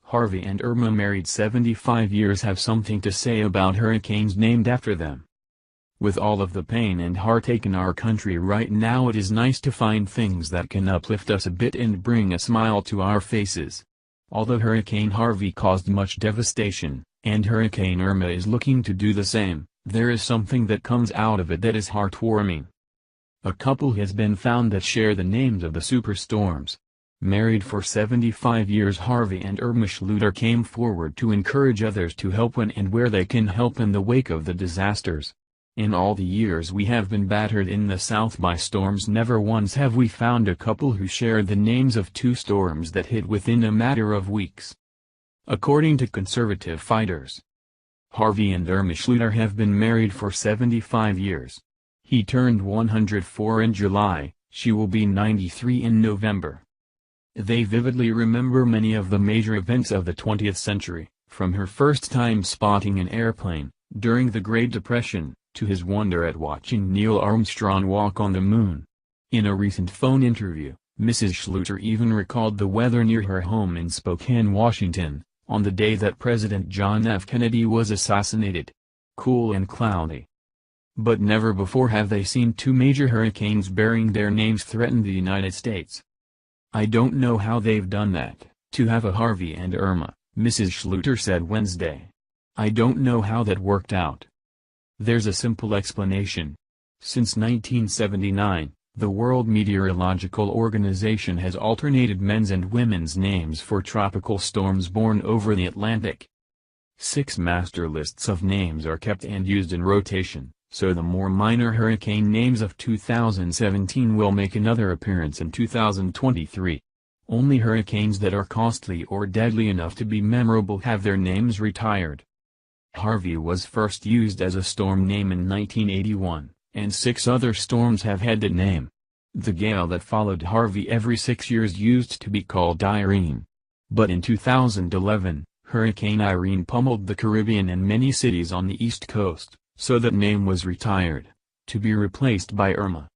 Harvey and Irma, married 75 years, have something to say about hurricanes named after them. With all of the pain and heartache in our country right now, it is nice to find things that can uplift us a bit and bring a smile to our faces. Although Hurricane Harvey caused much devastation, and Hurricane Irma is looking to do the same, there is something that comes out of it that is heartwarming. A couple has been found that share the names of the superstorms. Married for 75 years, Harvey and Irma Schluter came forward to encourage others to help when and where they can help in the wake of the disasters. In all the years we have been battered in the South by storms, never once have we found a couple who shared the names of two storms that hit within a matter of weeks. According to conservative fighters, Harvey and Irma Schluter have been married for 75 years. He turned 104 in July, she will be 93 in November. They vividly remember many of the major events of the 20th century, from her first time spotting an airplane, during the Great Depression, to his wonder at watching Neil Armstrong walk on the moon. In a recent phone interview, Mrs. Schluter even recalled the weather near her home in Spokane, Washington, on the day that President John F. Kennedy was assassinated. Cool and cloudy. But never before have they seen two major hurricanes bearing their names threaten the United States. I don't know how they've done that, to have a Harvey and Irma, Mrs. Schluter said Wednesday. I don't know how that worked out. There's a simple explanation. Since 1979, the World Meteorological Organization has alternated men's and women's names for tropical storms born over the Atlantic. 6 master lists of names are kept and used in rotation, so the more minor hurricane names of 2017 will make another appearance in 2023. Only hurricanes that are costly or deadly enough to be memorable have their names retired. Harvey was first used as a storm name in 1981, and 6 other storms have had that name. The gale that followed Harvey every 6 years used to be called Irene. But in 2011, Hurricane Irene pummeled the Caribbean and many cities on the East Coast, so that name was retired, to be replaced by Irma.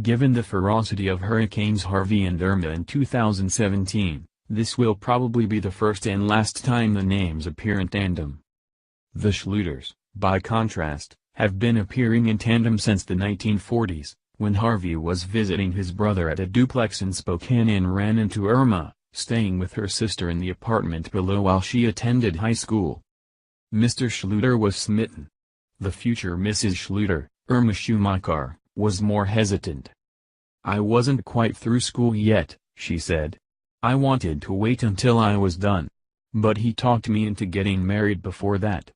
Given the ferocity of Hurricanes Harvey and Irma in 2017, this will probably be the first and last time the names appear in tandem. The Schluters, by contrast, have been appearing in tandem since the 1940s, when Harvey was visiting his brother at a duplex in Spokane and ran into Irma, staying with her sister in the apartment below while she attended high school. Mr. Schluter was smitten. The future Mrs. Schluter, Irma Schumacher, was more hesitant. I wasn't quite through school yet, she said. I wanted to wait until I was done. But he talked me into getting married before that.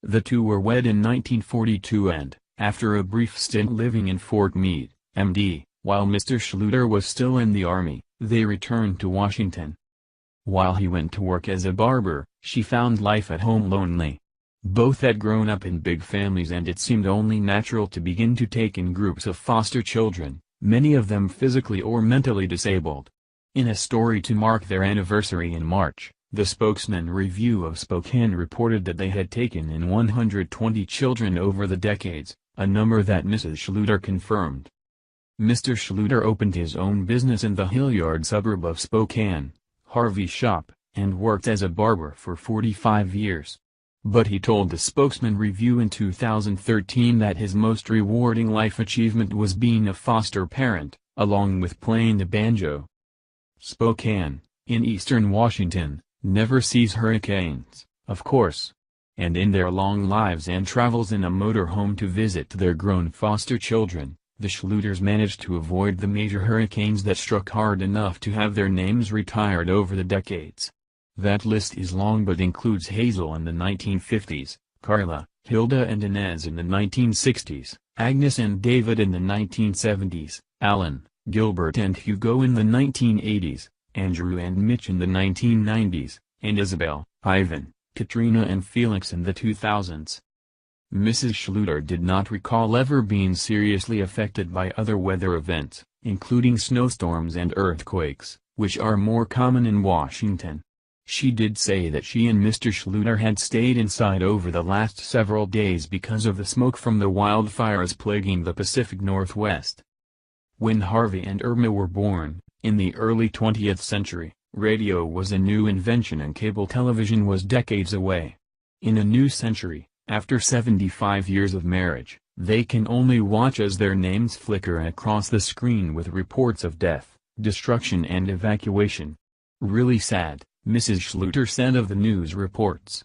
The two were wed in 1942 and, after a brief stint living in Fort Meade, MD, while Mr. Schluter was still in the Army, they returned to Washington. While he went to work as a barber, she found life at home lonely. Both had grown up in big families and it seemed only natural to begin to take in groups of foster children, many of them physically or mentally disabled. In a story to mark their anniversary in March, the Spokesman Review of Spokane reported that they had taken in 120 children over the decades, a number that Mrs. Schluter confirmed. Mr. Schluter opened his own business in the Hilliard suburb of Spokane, Harvey's Shop, and worked as a barber for 45 years. But he told the Spokesman Review in 2013 that his most rewarding life achievement was being a foster parent, along with playing the banjo. Spokane, in eastern Washington, never sees hurricanes, of course. And in their long lives and travels in a motorhome to visit their grown foster children, the Schluters managed to avoid the major hurricanes that struck hard enough to have their names retired over the decades. That list is long but includes Hazel in the 1950s, Carla, Hilda and Inez in the 1960s, Agnes and David in the 1970s, Alan, Gilbert and Hugo in the 1980s, Andrew and Mitch in the 1990s, and Isabel, Ivan, Katrina and Felix in the 2000s. Mrs. Schluter did not recall ever being seriously affected by other weather events, including snowstorms and earthquakes, which are more common in Washington. She did say that she and Mr. Schluter had stayed inside over the last several days because of the smoke from the wildfires plaguing the Pacific Northwest. When Harvey and Irma were born, in the early 20th century, Radio was a new invention and cable television was decades away. In a new century, after 75 years of marriage, they can only watch as their names flicker across the screen with reports of death, destruction and evacuation. Really sad, Mrs. Schluter said of the news reports.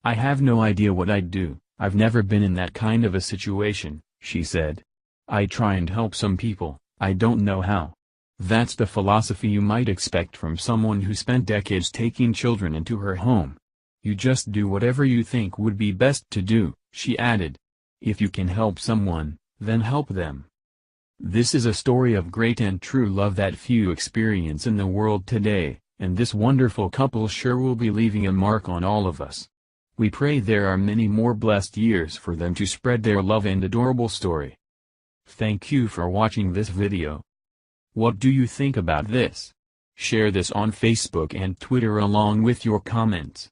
I have no idea what I'd do. I've never been in that kind of a situation, she said. I try and help some people, I don't know how. That's the philosophy you might expect from someone who spent decades taking children into her home. You just do whatever you think would be best to do, she added. If you can help someone, then help them. This is a story of great and true love that few experience in the world today, and this wonderful couple sure will be leaving a mark on all of us. We pray there are many more blessed years for them to spread their love and adorable story. Thank you for watching this video. What do you think about this? Share this on Facebook and Twitter along with your comments.